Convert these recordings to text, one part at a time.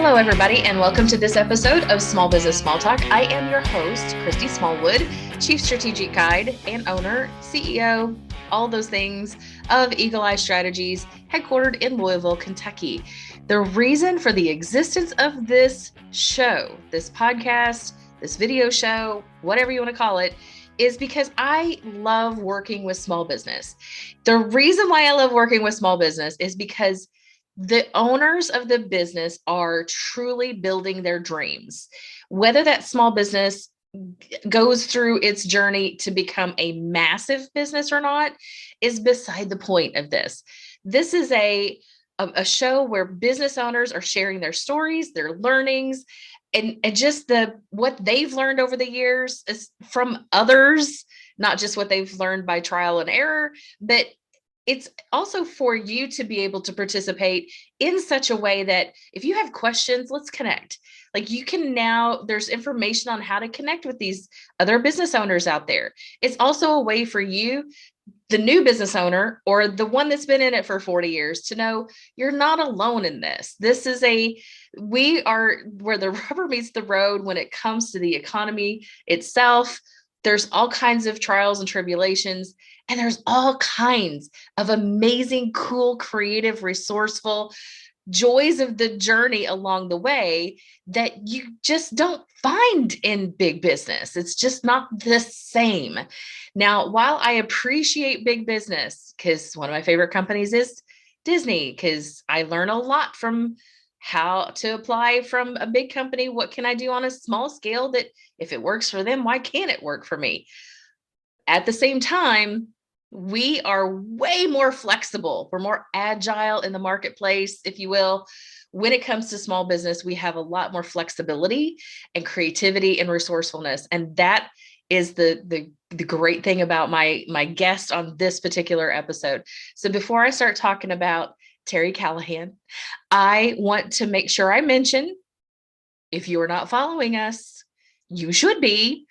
Hello, everybody, and welcome to this episode of Small Business Small Talk. I am your host, Christy Smallwood, Chief Strategic Guide and owner, CEO, all those things of Eagle Eye Strategies, headquartered in Louisville, Kentucky. The reason for the existence of this show, this podcast, this video show, whatever you want to call it, is because I love working with small business. The reason why I love working with small business is because the owners of the business are truly building their dreams. Whether that small business goes through its journey to become a massive business or not is beside the point of this. This is a show where business owners are sharing their stories, their learnings, and just what they've learned over the years is from others, not just what they've learned by trial and error, but it's also for you to be able to participate in such a way that if you have questions, let's connect. Like you can now, there's information on how to connect with these other business owners out there. It's also a way for you, the new business owner or the one that's been in it for 40 years, to know you're not alone in this. We are where the rubber meets the road when it comes to the economy itself. There's all kinds of trials and tribulations, and there's all kinds of amazing, cool, creative, resourceful joys of the journey along the way that you just don't find in big business. It's just not the same. Now, while I appreciate big business, because one of my favorite companies is Disney, because I learn a lot from how to apply from a big company. What can I do on a small scale that if it works for them, why can't it work for me? At the same time, we are way more flexible. We're more agile in the marketplace, if you will. When it comes to small business, we have a lot more flexibility and creativity and resourcefulness. And that is the great thing about my guest on this particular episode. So before I start talking about Terry Callahan, I want to make sure I mention, if you are not following us, you should be.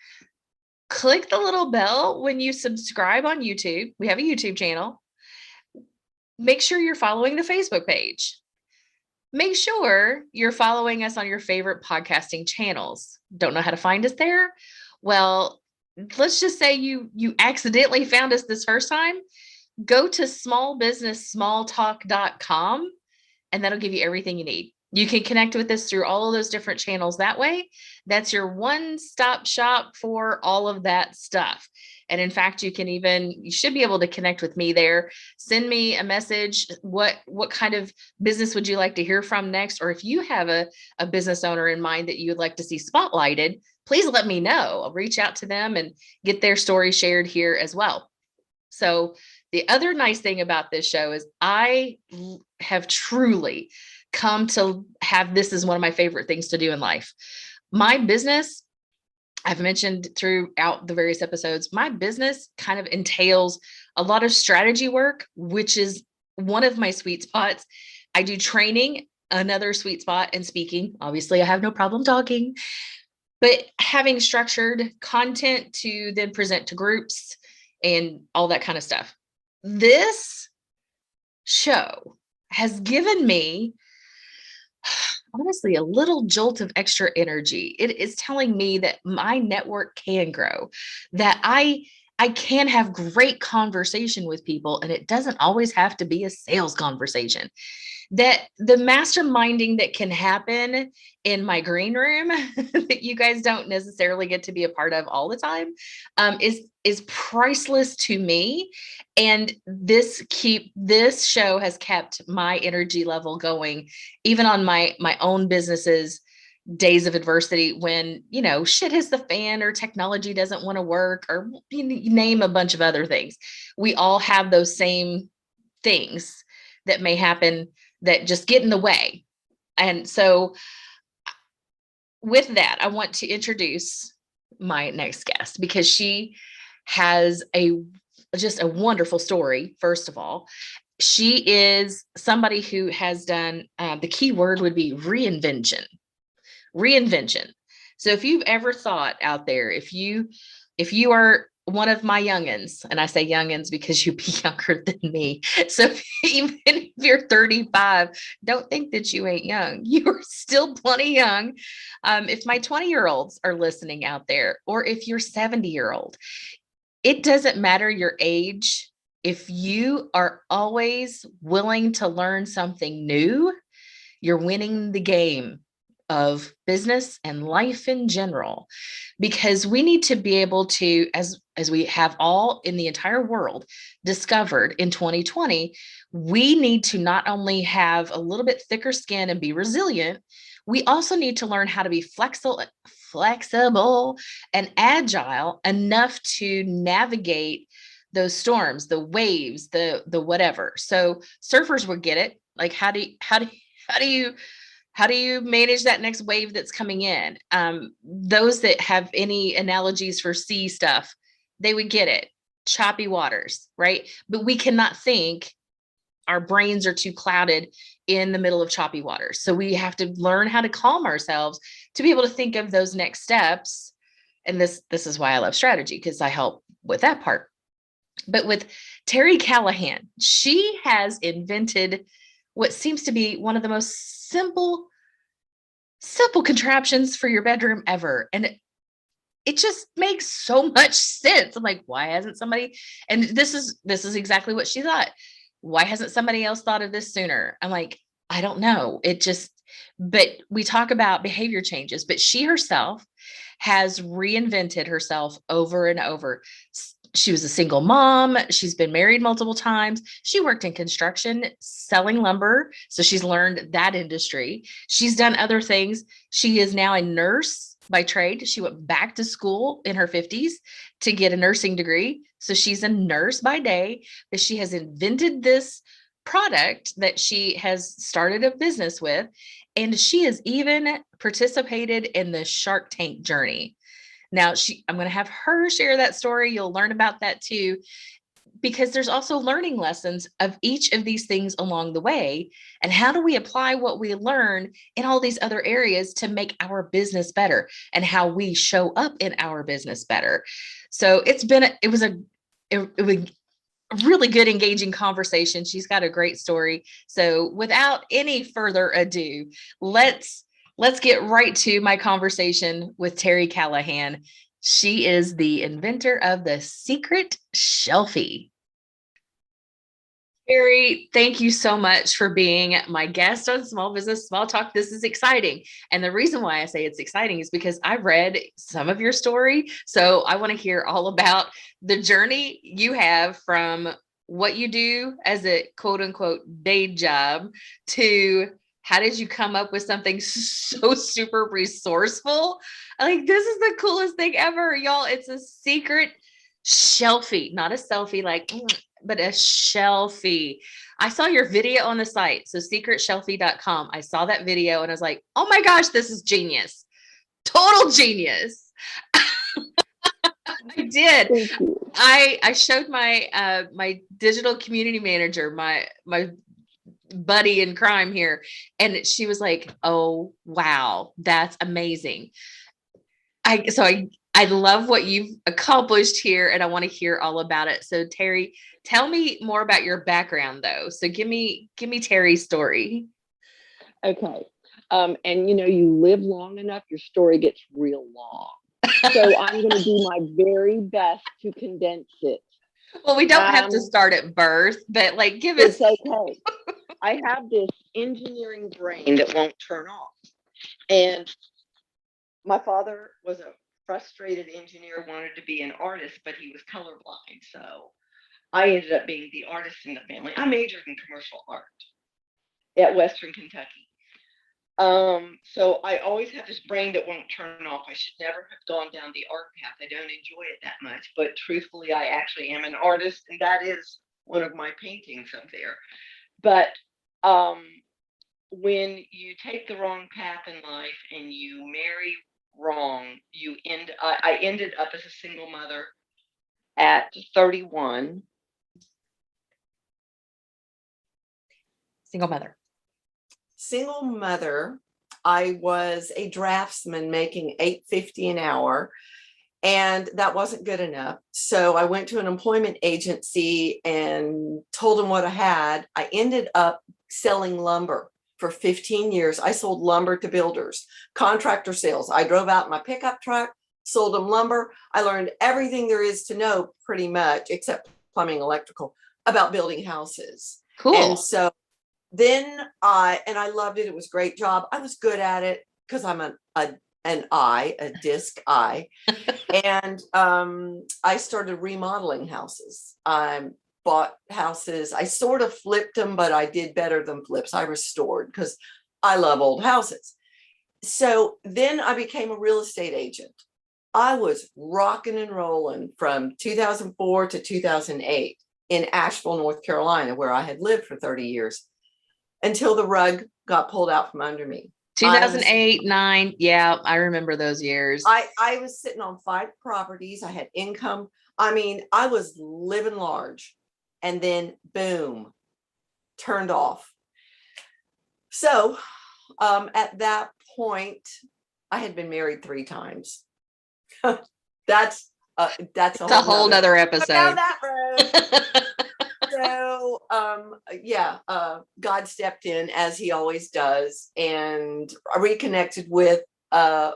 Click the little bell when you subscribe on YouTube. We have a YouTube channel. Make sure you're following the Facebook page. Make sure you're following us on your favorite podcasting channels. Don't know how to find us there? Well, let's just say you accidentally found us this first time. Go to smallbusinesssmalltalk.com and that'll give you everything you need. You can connect with us through all of those different channels that way. That's your one-stop shop for all of that stuff. And in fact, you should be able to connect with me there. Send me a message. What kind of business would you like to hear from next? Or if you have a business owner in mind that you would like to see spotlighted, please let me know. I'll reach out to them and get their story shared here as well. So the other nice thing about this show is I have truly come to have this as one of my favorite things to do in life. My business, I've mentioned throughout the various episodes, my business kind of entails a lot of strategy work, which is one of my sweet spots. I do training, another sweet spot, and speaking. Obviously, I have no problem talking, but having structured content to then present to groups and all that kind of stuff. This show has given me, honestly, a little jolt of extra energy. It is telling me that my network can grow, that I can have great conversation with people, and it doesn't always have to be a sales conversation. That the masterminding that can happen in my green room that you guys don't necessarily get to be a part of all the time is priceless to me. And this show has kept my energy level going, even on my own businesses days of adversity when, shit hits the fan or technology doesn't want to work or you name a bunch of other things. We all have those same things that may happen that just get in the way. And so with that, I want to introduce my next guest because she has just a wonderful story. First of all, she is somebody who has done, the key word would be reinvention. So if you've ever thought out there, if you are one of my youngins, and I say youngins because you'd be younger than me. So even if you're 35, don't think that you ain't young. You are still plenty young. If my 20-year-olds are listening out there, or if you're 70-year-old, it doesn't matter your age. If you are always willing to learn something new, you're winning the game of business and life in general, because we need to be able to, as we have all in the entire world discovered in 2020, we need to not only have a little bit thicker skin and be resilient, we also need to learn how to be flexible and agile enough to navigate those storms, the waves, the whatever. So surfers would get it. Like, how do you manage that next wave that's coming in? Those that have any analogies for sea stuff, they would get it. Choppy waters, right? But we cannot think. Our brains are too clouded in the middle of choppy waters. So we have to learn how to calm ourselves to be able to think of those next steps. And this is why I love strategy, because I help with that part. But with Terry Callahan, she has invented what seems to be one of the most simple contraptions for your bedroom ever. And it just makes so much sense. I'm like, why hasn't somebody? And this is exactly what she thought. Why hasn't somebody else thought of this sooner? I'm like, I don't know. But we talk about behavior changes, but she herself has reinvented herself over and over. She was a single mom. She's been married multiple times. She worked in construction, selling lumber. So she's learned that industry. She's done other things. She is now a nurse by trade. She went back to school in her 50s to get a nursing degree. So she's a nurse by day, but she has invented this product that she has started a business with. And she has even participated in the Shark Tank journey. Now, I'm going to have her share that story. You'll learn about that too, because there's also learning lessons of each of these things along the way. And how do we apply what we learn in all these other areas to make our business better, and how we show up in our business better? So it was a really good, engaging conversation. She's got a great story. So without any further ado, let's get right to my conversation with Terry Callahan. She is the inventor of the secret Shelfie. Terry, thank you so much for being my guest on Small Business Small Talk. This is exciting. And the reason why I say it's exciting is because I read some of your story. So I want to hear all about the journey you have from what you do as a quote unquote day job to how did you come up with something so super resourceful? Like, this is the coolest thing ever, y'all. It's a secret Shelfie, not a selfie, like, but a Shelfie. I saw your video on the site, so secretshelfie.com. I saw that video and I was like, oh my gosh, this is genius. Total genius. I did. I showed my my digital community manager, my buddy in crime here, and she was like, oh wow, that's amazing. I love what you've accomplished here, and I want to hear all about it. So Terry, tell me more about your background though. So give me Terry's story. Okay. And you live long enough, your story gets real long. So I'm going to do my very best to condense it. Well, we don't have to start at birth, but like, give us. It's okay. I have this engineering brain that won't turn off. And my father was a frustrated engineer, wanted to be an artist, but he was colorblind. So I ended up being the artist in the family. I majored in commercial art at Western Kentucky. So I always have this brain that won't turn off. I should never have gone down the art path. I don't enjoy it that much, but truthfully, I actually am an artist, and that is one of my paintings up there. But when you take the wrong path in life and you marry wrong, I ended up as a single mother at 31. Single mother. I was a draftsman making $8.50 an hour. And that wasn't good enough. So I went to an employment agency and told them what I had. I ended up selling lumber for 15 years. I sold lumber to builders, contractor sales. I drove out in my pickup truck, sold them lumber. I learned everything there is to know pretty much, except plumbing, electrical, about building houses. Cool. And so then I loved it. It was a great job. I was good at it because I'm a disc eye. And I started remodeling houses. I bought houses. I sort of flipped them, but I did better than flips. I restored because I love old houses. So then I became a real estate agent. I was rocking and rolling from 2004 to 2008 in Asheville, North Carolina, where I had lived for 30 years until the rug got pulled out from under me. 2008, 9. Yeah, I remember those years. I was sitting on 5 properties. I had income. I mean, I was living large, and then boom, turned off. So at that point, I had been married 3 times. That's a whole nother episode. Down that road. So God stepped in, as he always does, and I reconnected with a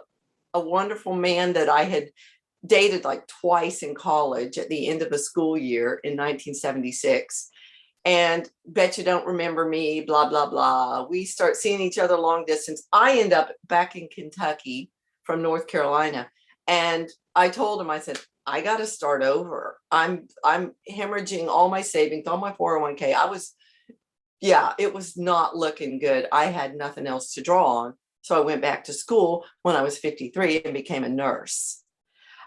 wonderful man that I had dated like twice in college at the end of a school year in 1976. And bet you don't remember me, blah, blah, blah. We start seeing each other long distance. I end up back in Kentucky from North Carolina. And I told him, I said, I got to start over. I'm hemorrhaging all my savings, all my 401k. It was not looking good. I had nothing else to draw on. So I went back to school when I was 53 and became a nurse.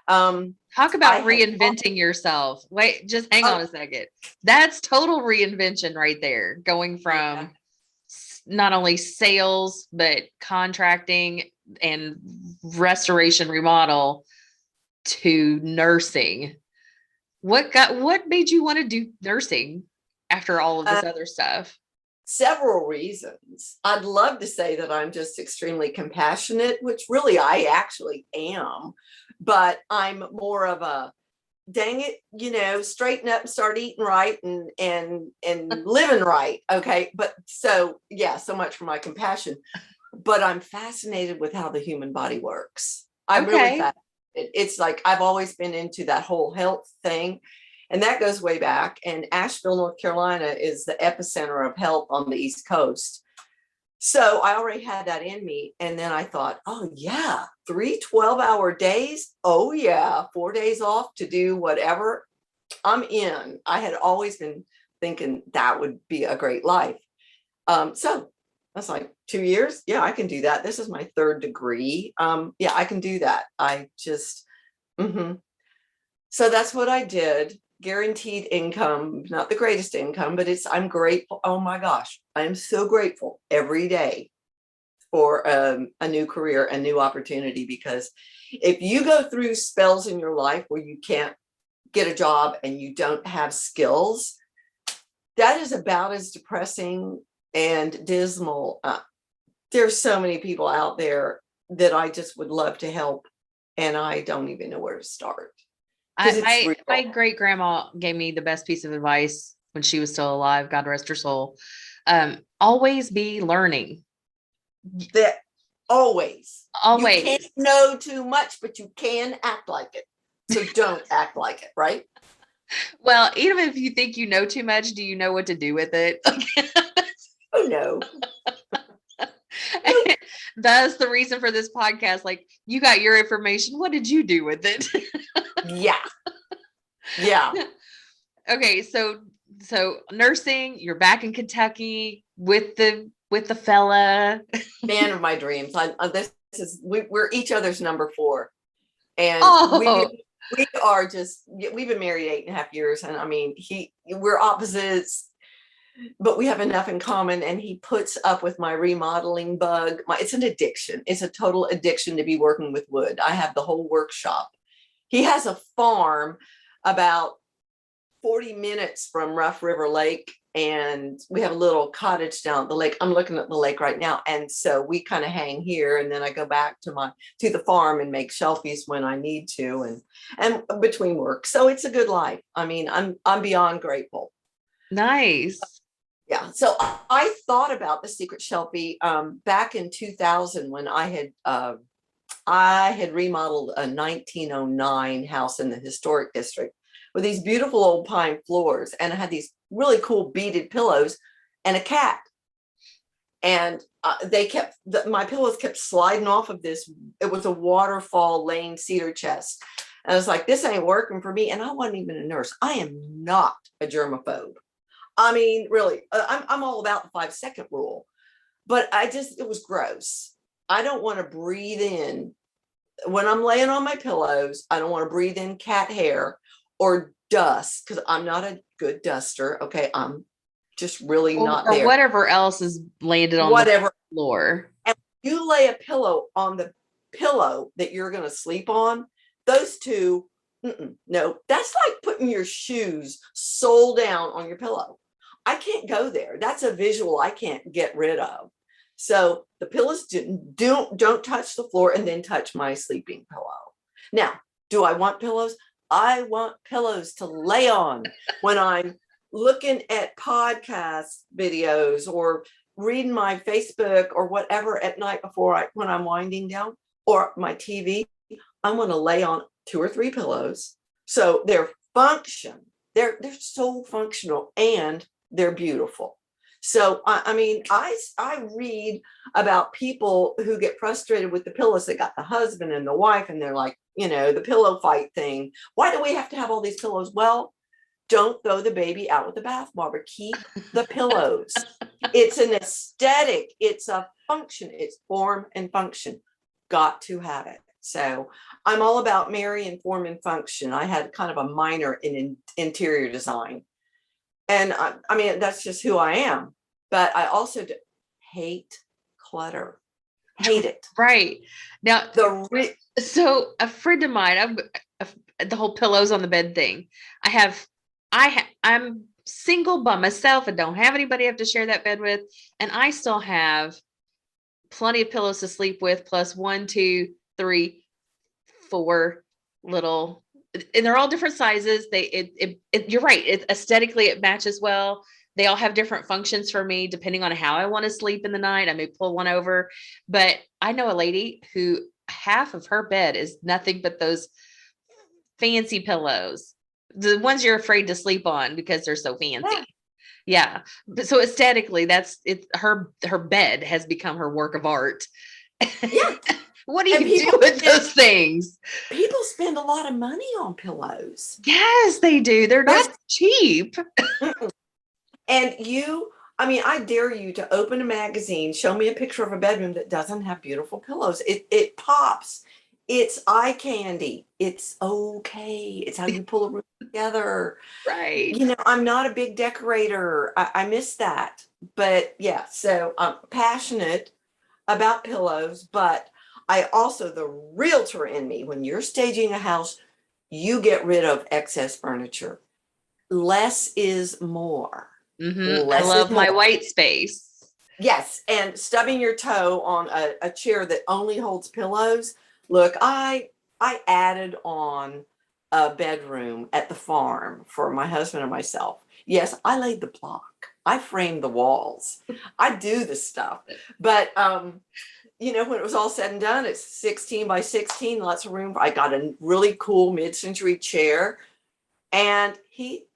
Talk about reinventing yourself. Wait, just hang on a second. That's total reinvention right there. Going from not only sales, but contracting and restoration remodel to nursing. What made you want to do nursing after all of this other stuff? Several reasons. I'd love to say that I'm just extremely compassionate, which really I actually am, but I'm more of a dang it, straighten up and start eating right and living right. Okay. But so much for my compassion, but I'm fascinated with how the human body works. I'm really fascinated. It's like, I've always been into that whole health thing. And that goes way back. And Asheville, North Carolina is the epicenter of health on the East Coast. So I already had that in me. And then I thought, oh yeah, 3 12-hour days. Oh yeah, 4 days off to do whatever. I'm in. I had always been thinking that would be a great life. So that's like 2 years. Yeah, I can do that. This is my 3rd degree. I can do that. I just, So that's what I did. Guaranteed income, not the greatest income, but I'm grateful. Oh my gosh, I am so grateful every day for a new career, a new opportunity, because if you go through spells in your life where you can't get a job and you don't have skills, that is about as depressing and dismal. There's so many people out there that I just would love to help, and I don't even know where to start. My great grandma gave me the best piece of advice when she was still alive. God rest her soul. Always be learning. That always. You can't know too much, but you can act like it. So don't act like it, right? Well, even if you think you know too much, do you know what to do with it? Oh no. That's the reason for this podcast. Like, you got your information. What did you do with it? Yeah. Okay. So nursing, you're back in Kentucky with the fella. Man of my dreams. We're each other's number 4. And we are just, we've been married 8.5 years. And I mean, we're opposites, but we have enough in common, and he puts up with my remodeling bug. It's an addiction. It's a total addiction to be working with wood. I have the whole workshop. He has a farm about 40 minutes from Rough River Lake, and we have a little cottage down at the lake. I'm looking at the lake right now. And so we kind of hang here, and then I go back to the farm and make shelfies when I need to, and between work. So it's a good life. I mean, I'm beyond grateful. Nice. Yeah. So I thought about the secret shelfie back in 2000 when I had remodeled a 1909 house in the historic district with these beautiful old pine floors, and I had these really cool beaded pillows and a cat. And my pillows kept sliding off of this. It was a waterfall lane cedar chest. And I was like, this ain't working for me. And I wasn't even a nurse. I am not a germaphobe. I mean, really, I'm all about the 5-second rule, but it was gross. I don't want to breathe in when I'm laying on my pillows. I don't want to breathe in cat hair or dust, because I'm not a good duster. Okay. I'm just really not or there. whatever else is landed on the floor. And you lay a pillow on the pillow that you're going to sleep on. Those two, no, that's like putting your shoes sole down on your pillow. I can't go there. That's a visual I can't get rid of. So the pillows don't touch the floor, and then touch my sleeping pillow. Now, do I want pillows? I want pillows to lay on when I'm looking at podcast videos or reading my Facebook or whatever at night when I'm winding down, or my TV. I'm going to lay on 2 or 3 pillows. So they're so functional, and they're beautiful. So, I mean, I read about people who get frustrated with the pillows. They got the husband and the wife, and they're like, the pillow fight thing. Why do we have to have all these pillows? Well, don't throw the baby out with the bathwater. Keep the pillows. It's an aesthetic. It's a function. It's form and function. Got to have it. So I'm all about marrying form and function. I had kind of a minor in interior design. And I mean, that's just who I am. But I also hate clutter. Hate it. Right. Now, so a friend of mine, the whole pillows on the bed thing. I'm single by myself and don't have anybody I have to share that bed with. And I still have plenty of pillows to sleep with, plus 1, 2, 3, 4 little, and they're all different sizes. You're right. Aesthetically, it matches well. They all have different functions for me, depending on how I want to sleep in the night. I may pull one over, but I know a lady who half of her bed is nothing but those fancy pillows, the ones you're afraid to sleep on because they're so fancy. Yeah. But so aesthetically, her bed has become her work of art. Yeah. What do you do with those things? People spend a lot of money on pillows. Yes, they do. They're not cheap. And I dare you to open a magazine, show me a picture of a bedroom that doesn't have beautiful pillows. It pops. It's eye candy. It's okay. It's how you pull a room together. Right. I'm not a big decorator. I miss that. But yeah, so I'm passionate about pillows, but I also, the realtor in me, when you're staging a house, you get rid of excess furniture. Less is more. Mm-hmm. I love my white space. Yes. And stubbing your toe on a chair that only holds pillows. Look, I added on a bedroom at the farm for my husband and myself. Yes, I laid the block. I framed the walls. I do the stuff. But, when it was all said and done, it's 16 by 16, lots of room. I got a really cool mid-century chair, and he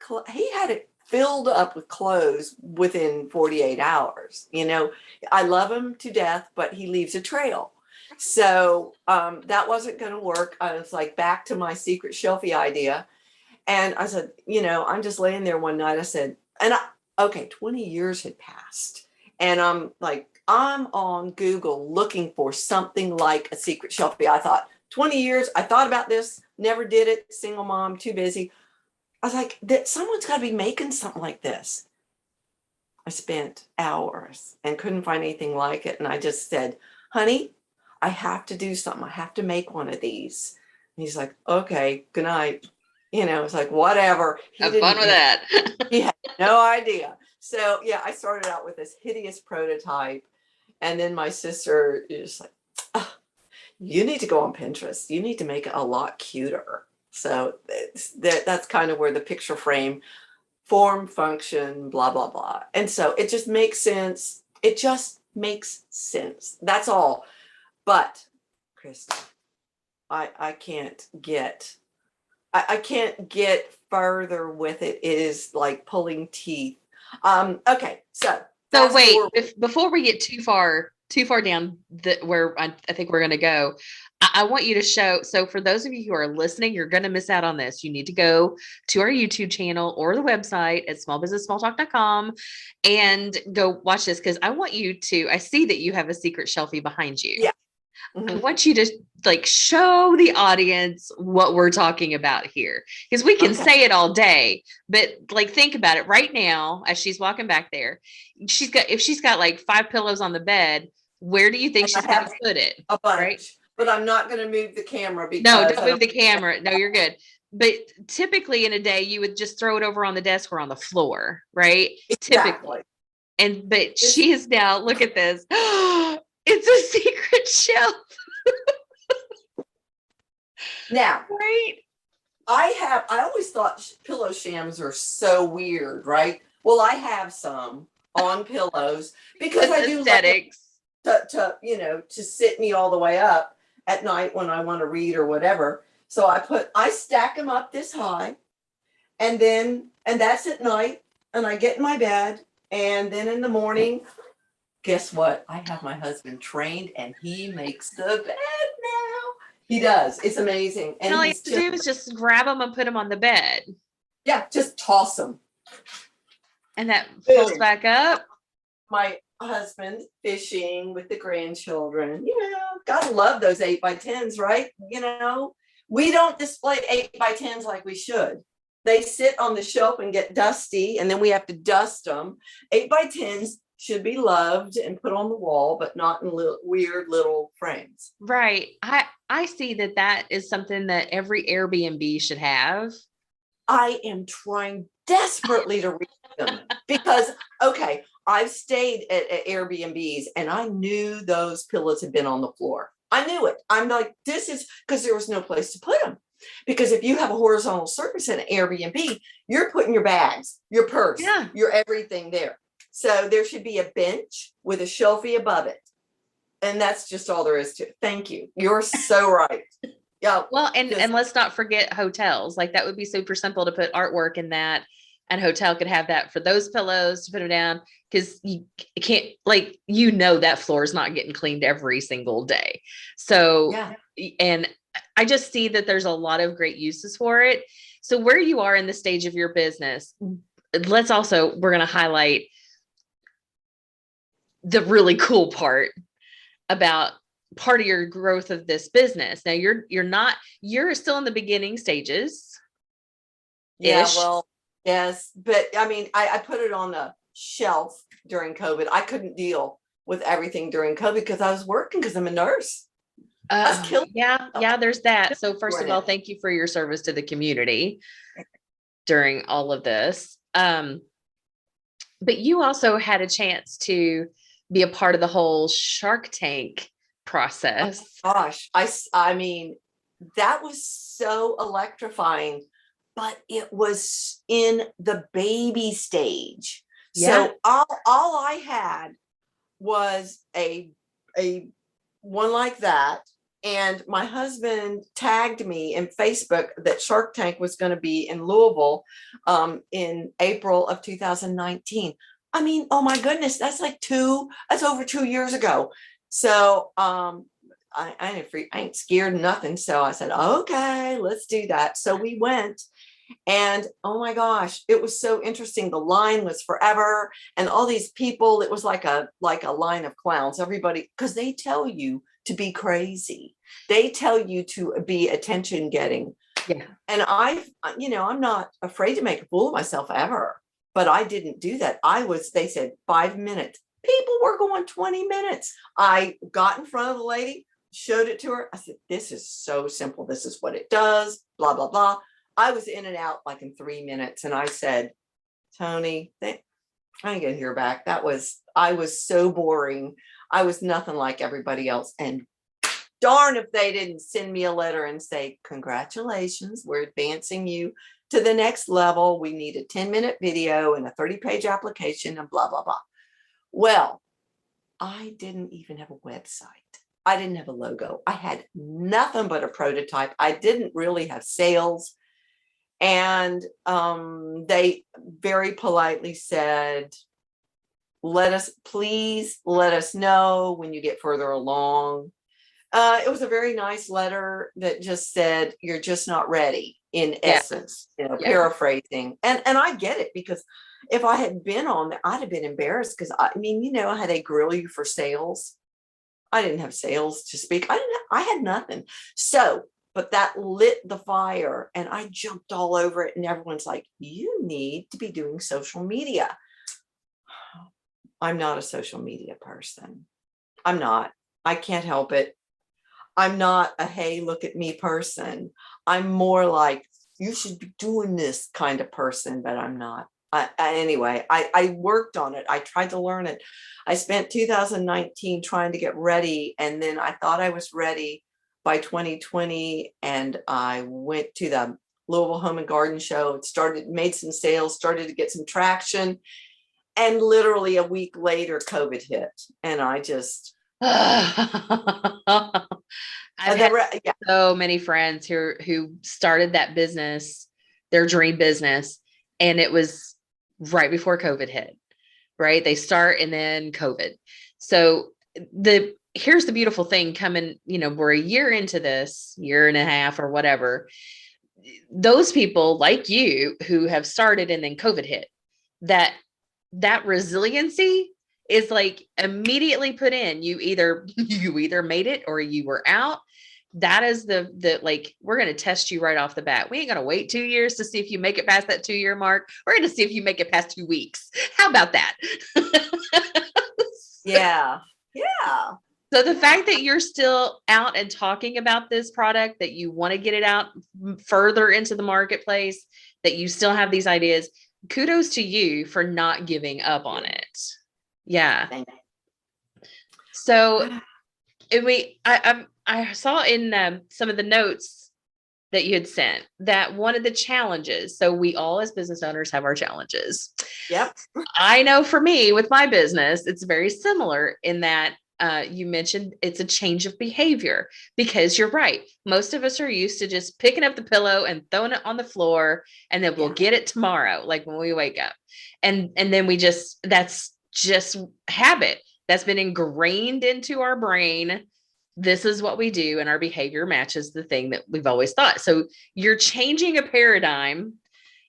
had it filled up with clothes within 48 hours. I love him to death, but he leaves a trail. So that wasn't going to work. I was like, back to my secret shelfie idea. And I said, I'm just laying there one night. I said, 20 years had passed. And I'm on Google looking for something like a secret shelfie. I thought 20 years, I thought about this, never did it. Single mom, too busy. I was like, someone's got to be making something like this. I spent hours and couldn't find anything like it. And I just said, honey, I have to do something. I have to make one of these. And he's like, okay, good night. it's like, whatever. Have fun with that. He had no idea. So yeah, I started out with this hideous prototype. And then my sister is like, oh, you need to go on Pinterest. You need to make it a lot cuter. So that's kind of where the picture frame, form, function, blah, blah, blah. And so it just makes sense. It just makes sense. That's all. But Krista, I can't get further with it. It is like pulling teeth. Okay, so wait, before we get too far down where I think we're going to go, I want you to show. So for those of you who are listening, you're going to miss out on this. You need to go to our YouTube channel or the website at smallbusinesssmalltalk.com and go watch this, because I want you to, I see that you have a secret Shelfie behind you. Yeah. I want you to like show the audience what we're talking about here, because we can say it all day, but like, think about it right now as she's walking back there. If she's got like 5 pillows on the bed, where do you think she's going to put it? A bunch, right? But I'm not going to move the camera because no, don't move the camera. No, you're good. But typically in a day, you would just throw it over on the desk or on the floor, right? Exactly. Typically. But she is now, look at this. It's a secret shelf. Now, right? I always thought pillow shams are so weird, right? Well, I have some on pillows because I do aesthetics to sit me all the way up at night when I want to read or whatever. So I stack them up this high, and that's at night, and I get in my bed, and then in the morning, guess what? I have my husband trained, and he makes the bed now. He does. It's amazing. And all he has to do is just grab them and put them on the bed. Yeah, just toss them. And that folds back up. My husband fishing with the grandchildren. Gotta love those 8x10s, right? We don't display 8x10s like we should. They sit on the shelf and get dusty, and then we have to dust them. 8x10s should be loved and put on the wall, but not in weird little frames. Right. I see that is something that every Airbnb should have. I am trying desperately to reach them because, okay, I've stayed at Airbnbs and I knew those pillows had been on the floor. I knew it. I'm like, this is because there was no place to put them. Because if you have a horizontal surface in an Airbnb, you're putting your bags, your purse, your everything there. So there should be a bench with a Shelfie above it. And that's just all there is to it. Thank you. You're so right. Yeah. Well, and let's not forget hotels. Like, that would be super simple to put artwork in that, and hotel could have that for those pillows to put them down, because you can't, like, that floor is not getting cleaned every single day. So, and I just see that there's a lot of great uses for it. So where you are in the stage of your business, we're going to highlight the really cool part about part of your growth of this business. Now you're still in the beginning stages. Yeah, well, yes. But I mean, I put it on the shelf during COVID. I couldn't deal with everything during COVID because I was working, because I'm a nurse. There's that. So first of all, thank you for your service to the community during all of this. But you also had a chance to be a part of the whole Shark Tank process. Oh, gosh, I mean, that was so electrifying, but it was in the baby stage. So all I had was a one like that. And my husband tagged me in Facebook that Shark Tank was going to be in Louisville in April of 2019. I mean, oh my goodness, that's over 2 years ago. So I ain't scared nothing. So I said, okay, let's do that. So we went, and oh my gosh, it was so interesting. The line was forever, and all these people, it was like a line of clowns, everybody, because they tell you to be crazy. They tell you to be attention getting. Yeah. And I'm not afraid to make a fool of myself ever, but I didn't do that. They said 5 minutes. People were going 20 minutes. I got in front of the lady, showed it to her. I said, this is so simple. This is what it does, blah, blah, blah. I was in and out like in 3 minutes. And I said, Tony, I ain't gonna hear back. I was so boring. I was nothing like everybody else. And darn if they didn't send me a letter and say, congratulations, we're advancing you to the next level. We need a 10-minute video and a 30-page application and blah, blah, blah. Well, I didn't even have a website. I didn't have a logo. I had nothing but a prototype. I didn't really have sales. And they very politely said, please let us know when you get further along. It was a very nice letter that just said, you're just not ready, in essence, paraphrasing. And I get it, because if I had been on there, I'd have been embarrassed, because I mean, you know how they grill you for sales. I didn't have sales to speak. I had nothing. So, but that lit the fire, and I jumped all over it, and everyone's like, you need to be doing social media. I'm not a social media person. I'm not. I can't help it. I'm not a, hey, look at me person. I'm more like, you should be doing this kind of person, but I'm not. Anyway, I worked on it. I tried to learn it. I spent 2019 trying to get ready. And then I thought I was ready by 2020. And I went to the Louisville Home and Garden Show. It made some sales, started to get some traction. And literally a week later, COVID hit. And I just... I've had so many friends who started that business, their dream business, and it was right before COVID hit, right? They start and then COVID. So here's the beautiful thing coming, we're a year into this, year and a half or whatever. Those people like you who have started and then COVID hit, that resiliency is like immediately put in. You either made it or you were out. That is the like, we're going to test you right off the bat. We ain't going to wait 2 years to see if you make it past that 2-year mark. We're going to see if you make it past 2 weeks. How about that? Yeah. So the fact that you're still out and talking about this product, that you want to get it out further into the marketplace, that you still have these ideas, kudos to you for not giving up on it. Yeah. So I saw in some of the notes that you had sent that one of the challenges, so we all as business owners have our challenges. Yep. I know for me with my business, it's very similar in that you mentioned it's a change of behavior, because you're right. Most of us are used to just picking up the pillow and throwing it on the floor, and then we'll get it tomorrow, like when we wake up. And then that's just habit that's been ingrained into our brain. This is what we do, and our behavior matches the thing that we've always thought. So you're changing a paradigm.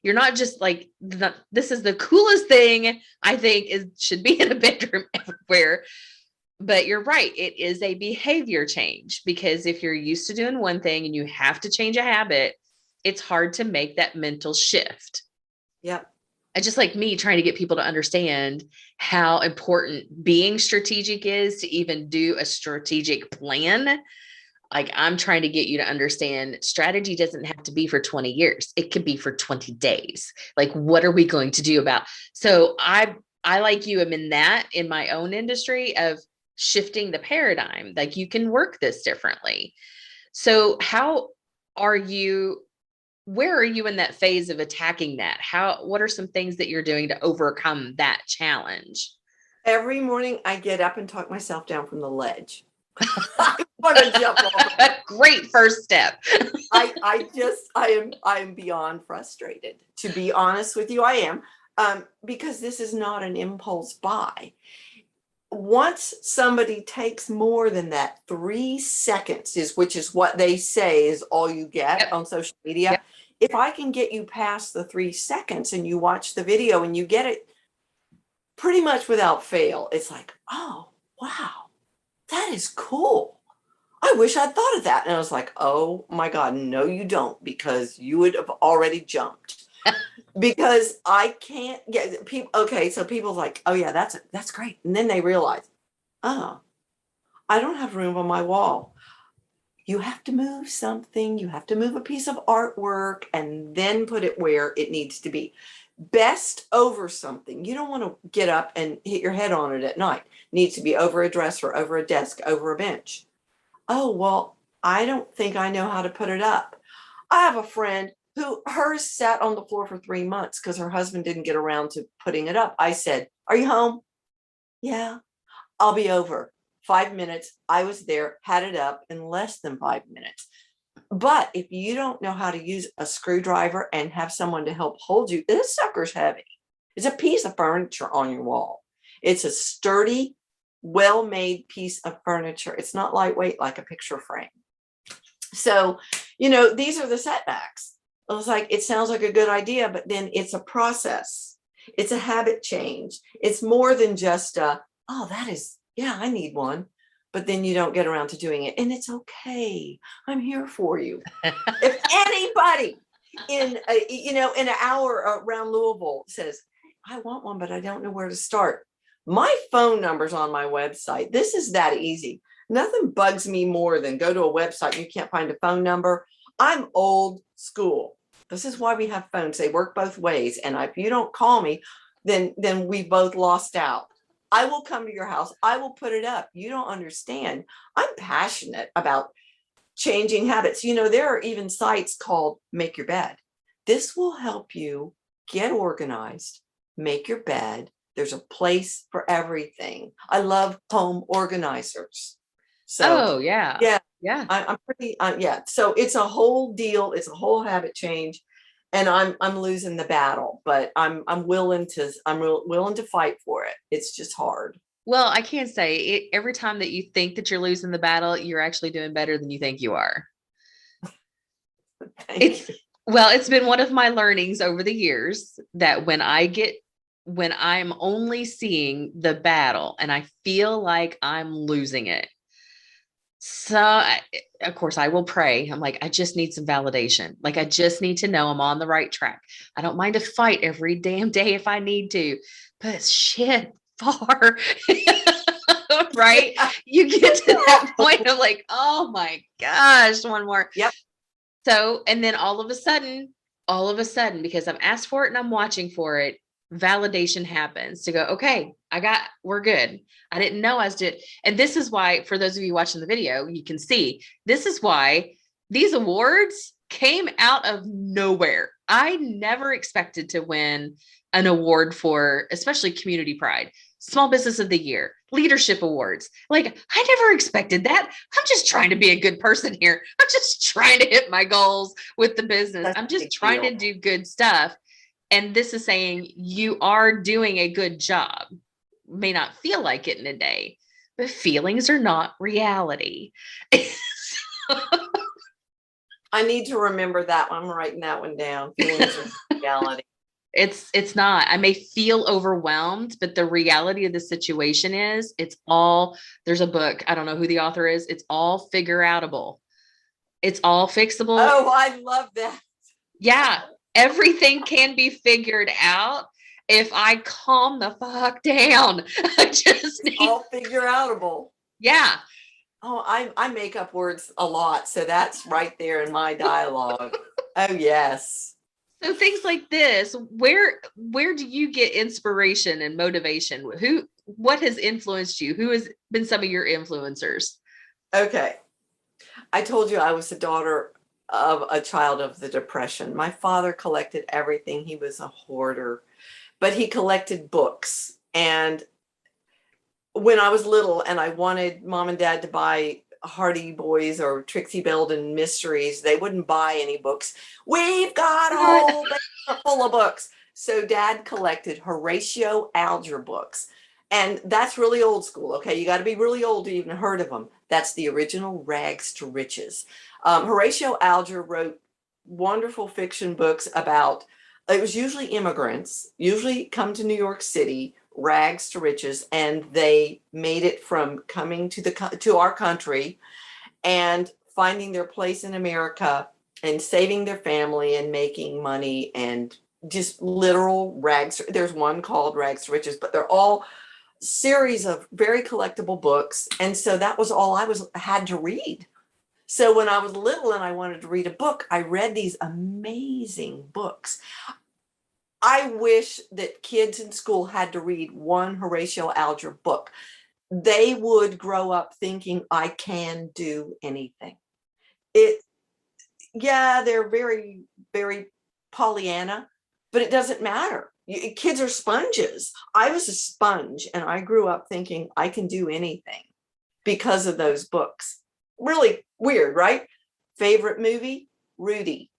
You're not just like, this is the coolest thing I think should be in a bedroom everywhere. But you're right. It is a behavior change, because if you're used to doing one thing and you have to change a habit, it's hard to make that mental shift. Yep. And just like me trying to get people to understand how important being strategic is to even do a strategic plan. Like, I'm trying to get you to understand strategy doesn't have to be for 20 years. It could be for 20 days. Like, what are we going to do about? So I like you am in my own industry of shifting the paradigm. Like, you can work this differently. So where are you in that phase of attacking that? What are some things that you're doing to overcome that challenge? Every morning I get up and talk myself down from the ledge. I want to jump off. Great first step. I am beyond frustrated. To be honest with you, I am, because this is not an impulse buy. Once somebody takes more than that 3 seconds, which is what they say is all you get on social media. Yep. If I can get you past the 3 seconds and you watch the video and you get it pretty much without fail, it's like, oh, wow, that is cool. I wish I'd thought of that. And I was like, oh my God, no, you don't, because you would have already jumped. Because I can't get people. Okay, so people's like, oh yeah, that's great. And then they realize, oh, I don't have room on my wall. You have to move something, you have to move a piece of artwork and then put it where it needs to be. Best over something. You don't want to get up and hit your head on it at night. It needs to be over a dresser, over a desk, over a bench. Oh, well, I don't think I know how to put it up. I have a friend who hers sat on the floor for 3 months because her husband didn't get around to putting it up. I said, "Are you home?" "Yeah, I'll be over." 5 minutes. I was there, had it up in less than 5 minutes. But if you don't know how to use a screwdriver and have someone to help hold you, this sucker's heavy. It's a piece of furniture on your wall. It's a sturdy, well-made piece of furniture. It's not lightweight like a picture frame. So, these are the setbacks. I was like, it sounds like a good idea, but then it's a process. It's a habit change. It's more than just I need one. But then you don't get around to doing it. And it's okay. I'm here for you. If anybody in an hour around Louisville says, "I want one, but I don't know where to start," my phone number's on my website. This is that easy. Nothing bugs me more than go to a website and you can't find a phone number. I'm old school. This is why we have phones. They work both ways. And if you don't call me, then we both lost out. I will come to your house. I will put it up. You don't understand. I'm passionate about changing habits. There are even sites called Make Your Bed. This will help you get organized, make your bed. There's a place for everything. I love home organizers. So, yeah. Yeah. I'm pretty, yeah. So it's a whole deal. It's a whole habit change. And I'm losing the battle, but I'm willing to fight for it. It's just hard. Well, I can't say it. Every time that you think that you're losing the battle, you're actually doing better than you think you are. It's been one of my learnings over the years that when I'm only seeing the battle and I feel like I'm losing it. So of course I will pray. I'm like, I just need some validation. Like, I just need to know I'm on the right track. I don't mind a fight every damn day if I need to, but shit, far. Right. You get to that point of like, oh my gosh, one more. Yep. So, and then all of a sudden, because I'm asked for it and I'm watching for it, validation happens to go, okay, we're good. I didn't know I was doing. And this is why, for those of you watching the video, you can see, this is why these awards came out of nowhere. I never expected to win an award for, especially community pride, small business of the year, leadership awards. Like, I never expected that. I'm just trying to be a good person here. I'm just trying to hit my goals with the business. I'm just trying to do good stuff. And this is saying you are doing a good job. May not feel like it in a day, but feelings are not reality. I need to remember that one. I'm writing that one down. Feelings are reality. It's not. I may feel overwhelmed, but the reality of the situation is there's a book. I don't know who the author is. It's all figure outable. It's all fixable. Oh, I love that. Yeah. Everything can be figured out if I calm the fuck down. I just need all figure outable. Yeah. Oh, I make up words a lot. So that's right there in my dialogue. Oh, yes. So things like this, where do you get inspiration and motivation? What has influenced you? Who has been some of your influencers? Okay. I told you I was the daughter of a child of the Depression. My father collected everything. He was a hoarder, but he collected books. And when I was little and I wanted mom and dad to buy Hardy Boys or Trixie Belden mysteries, they wouldn't buy any books. We've got a whole basement full of books. So dad collected Horatio Alger books. And that's really old school. Okay, you got to be really old to even heard of them. That's the original Rags to Riches. Horatio Alger wrote wonderful fiction books about, it was usually immigrants, usually come to New York City, rags to riches, and they made it from coming to our country and finding their place in America and saving their family and making money and just literal rags. There's one called Rags to Riches, but they're all series of very collectible books. And so that was all I had to read. So when I was little and I wanted to read a book, I read these amazing books. I wish that kids in school had to read one Horatio Alger book. They would grow up thinking I can do anything. Yeah, they're very, very Pollyanna, but it doesn't matter. Kids are sponges. I was a sponge and I grew up thinking I can do anything because of those books. Really weird, right? Favorite movie? Rudy.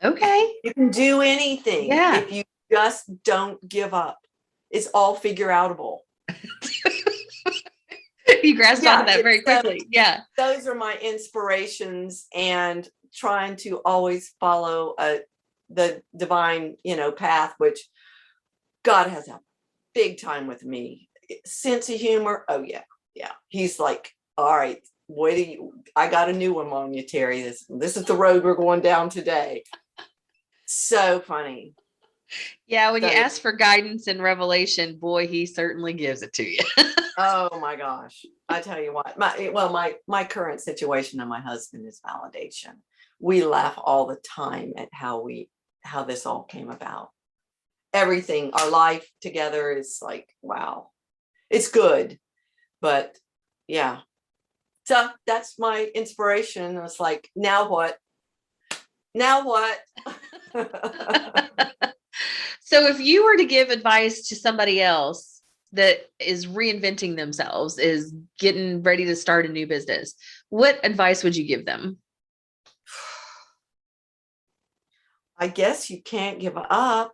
Okay. You can do anything Yeah. if you just don't give up. It's all figure outable. You grasped onto that very quickly. Yeah. Those are my inspirations, and trying to always follow the divine, path, which God has a big time with me. Sense of humor. Oh yeah. Yeah. He's like, all right, I got a new one on you, Terry. This is the road we're going down today. So funny. Yeah. When you ask for guidance and revelation, boy, he certainly gives it to you. Oh my gosh. I tell you what, my current situation and my husband is validation. We laugh all the time at how this all came about. Everything, our life together is like, wow, it's good. But yeah. So that's my inspiration. It's like, now what? Now what? So if you were to give advice to somebody else that is reinventing themselves, is getting ready to start a new business, what advice would you give them? I guess you can't give up,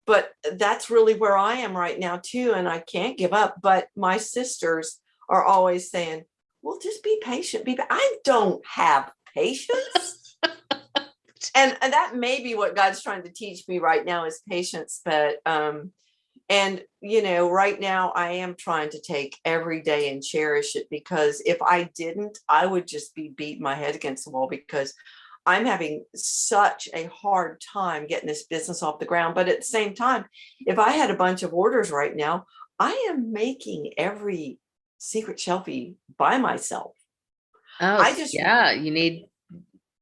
but that's really where I am right now too. And I can't give up, but my sisters are always saying, well, just be patient. I don't have patience. and that may be what God's trying to teach me right now is patience. But, right now I am trying to take every day and cherish it, because if I didn't, I would just be beating my head against the wall, because I'm having such a hard time getting this business off the ground. But at the same time, if I had a bunch of orders right now, I am making every secret Shelfie by myself. You need.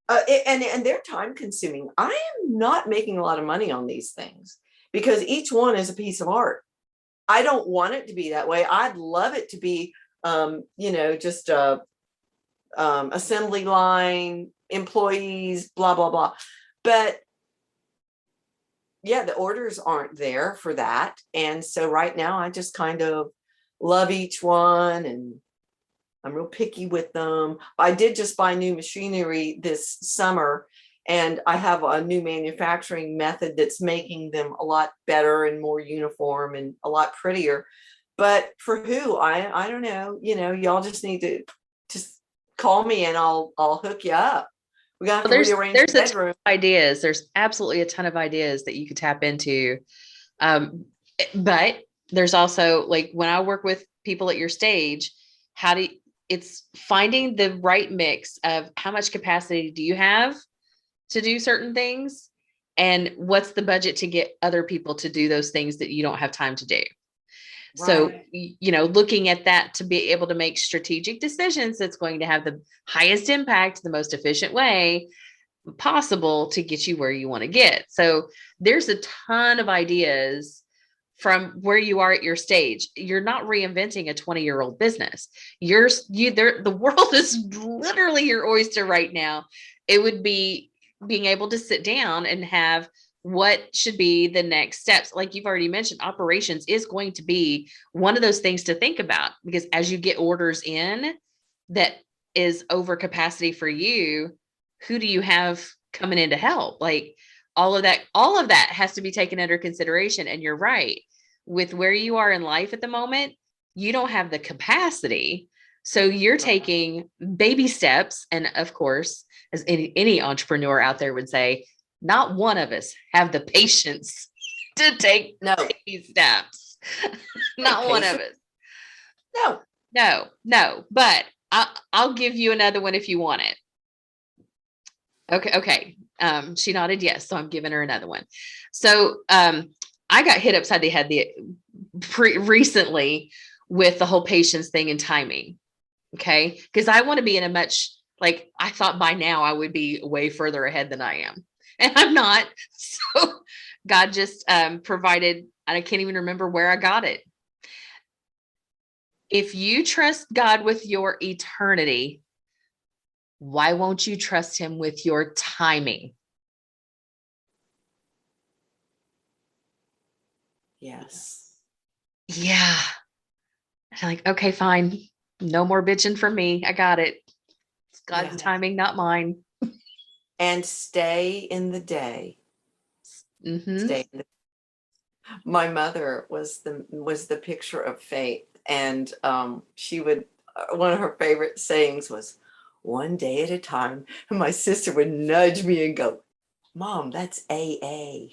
And they're time consuming. I am not making a lot of money on these things because each one is a piece of art. I don't want it to be that way. I'd love it to be, just a assembly line, employees, blah, blah, blah. But yeah, the orders aren't there for that. And so right now I just kind of love each one, and I'm real picky with them. I did just buy new machinery this summer, and I have a new manufacturing method that's making them a lot better and more uniform and a lot prettier. But for who? I don't know. Y'all just need to just call me and I'll hook you up. We got to rearrange the bedroom. Ideas. There's absolutely a ton of ideas that you could tap into. But there's also, like, when I work with people at your stage, it's finding the right mix of how much capacity do you have to do certain things, and what's the budget to get other people to do those things that you don't have time to do. Right. So, looking at that to be able to make strategic decisions that's going to have the highest impact, the most efficient way possible to get you where you want to get. So there's a ton of ideas from where you are at your stage. You're not reinventing a 20-year-old business. The world is literally your oyster right now. It would be being able to sit down and have what should be the next steps. Like you've already mentioned, operations is going to be one of those things to think about, because as you get orders in that is over capacity for you, who do you have coming in to help? Like all of that has to be taken under consideration. And you're right, with where you are in life at the moment, you don't have the capacity. So you're taking baby steps. And of course, as any entrepreneur out there would say, not one of us have the patience to take baby steps. Not one of us. No. But I'll give you another one if you want it. Okay. She nodded yes, so I'm giving her another one. So I got hit upside the head recently with the whole patience thing and timing. Okay, because I want to be in a much Like I thought by now I would be way further ahead than I am, and I'm not. So God just provided, and I can't even remember where I got it. If you trust God with your eternity, why won't you trust him with your timing? Yes. Yeah. I'm like, okay, fine. No more bitching for me. I got it. It's God's timing, not mine. And stay in the day. Mm-hmm. Stay in the My mother was the picture of faith, and she would one of her favorite sayings was one day at a time. And my sister would nudge me and go, Mom, that's AA.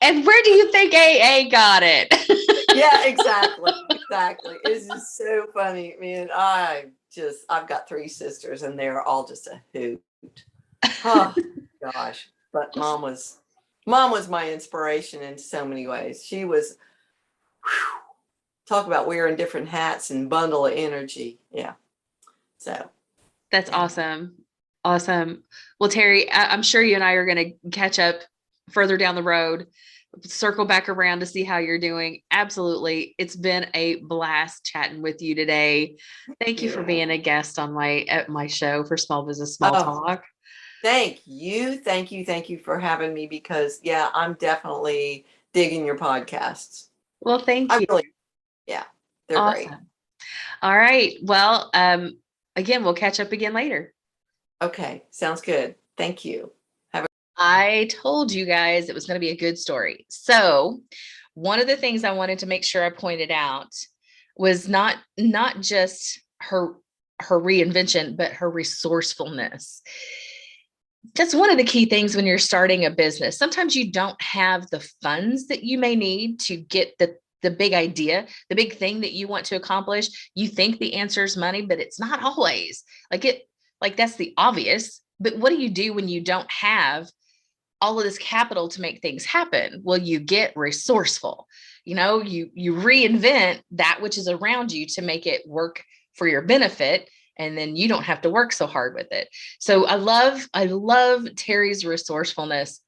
And where do you think AA got it? Yeah, exactly. It's just so funny, man. I've got 3 sisters and they're all just a hoot. Oh gosh. But mom was my inspiration in so many ways. She was, whew, talk about wearing different hats and bundle of energy. Yeah. So That's yeah. awesome. Well, Terry, I'm sure you and I are going to catch up further down the road, circle back around to see how you're doing. Absolutely. It's been a blast chatting with you today. Thank you for being a guest on my show for Small Business Small Talk. Thank you for having me, because I'm definitely digging your podcasts. Well, thank you. They're great. All right. Well, again, we'll catch up again later. Okay, sounds good. Thank you. I told you guys it was going to be a good story. So one of the things I wanted to make sure I pointed out was not just her reinvention, but her resourcefulness. That's one of the key things when you're starting a business. Sometimes you don't have the funds that you may need to get the big idea, the big thing that you want to accomplish. You think the answer is money, but it's not always. Like that's the obvious. But what do you do when you don't have all of this capital to make things happen? Well, you get resourceful. You reinvent that which is around you to make it work for your benefit, and then you don't have to work so hard with it. So I love Terry's resourcefulness.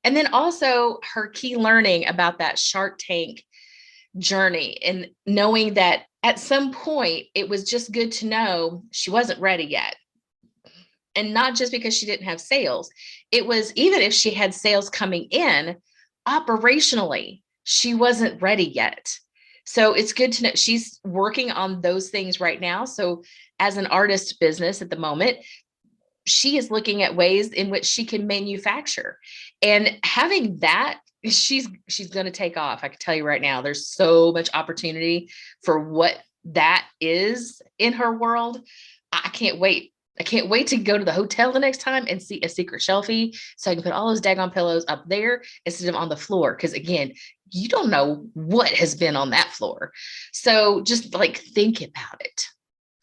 And then also her key learning about that Shark Tank journey, and knowing that at some point it was just good to know she wasn't ready yet. And not just because she didn't have sales. It was, even if she had sales coming in, operationally, she wasn't ready yet. So it's good to know she's working on those things right now. So as an artist business at the moment, she is looking at ways in which she can manufacture, and having that, she's going to take off. I can tell you right now, there's so much opportunity for what that is in her world. I can't wait. I can't wait to go to the hotel the next time and see a secret Shelfie, so I can put all those daggone pillows up there instead of on the floor. Because again, you don't know what has been on that floor. So just like think about it.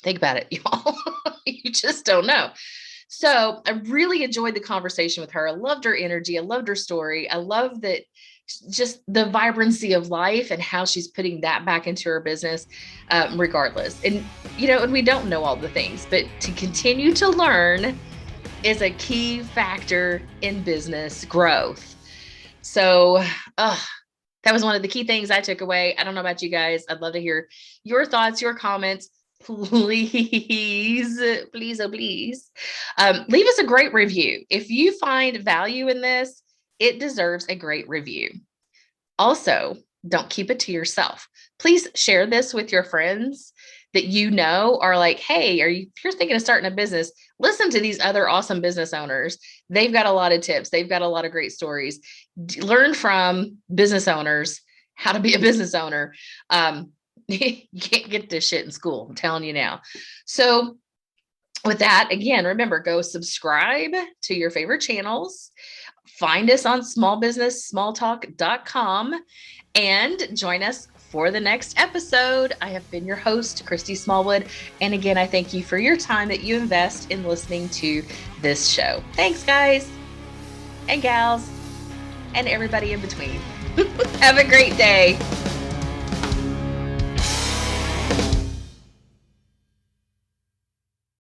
Think about it, y'all. You just don't know. So I really enjoyed the conversation with her. I loved her energy. I loved her story. I love that, just the vibrancy of life and how she's putting that back into her business, regardless. And, and we don't know all the things, but to continue to learn is a key factor in business growth. So, that was one of the key things I took away. I don't know about you guys. I'd love to hear your thoughts, your comments. Please, oh, please, leave us a great review. If you find value in this, it deserves a great review. Also, don't keep it to yourself. Please share this with your friends that are like, hey, if you're thinking of starting a business, listen to these other awesome business owners. They've got a lot of tips. They've got a lot of great stories. Learn from business owners how to be a business owner. You can't get this shit in school, I'm telling you now. So with that, again, remember, go subscribe to your favorite channels. Find us on smallbusinesssmalltalk.com and join us for the next episode. I have been your host, Christy Smallwood. And again, I thank you for your time that you invest in listening to this show. Thanks, guys and gals and everybody in between. Have a great day.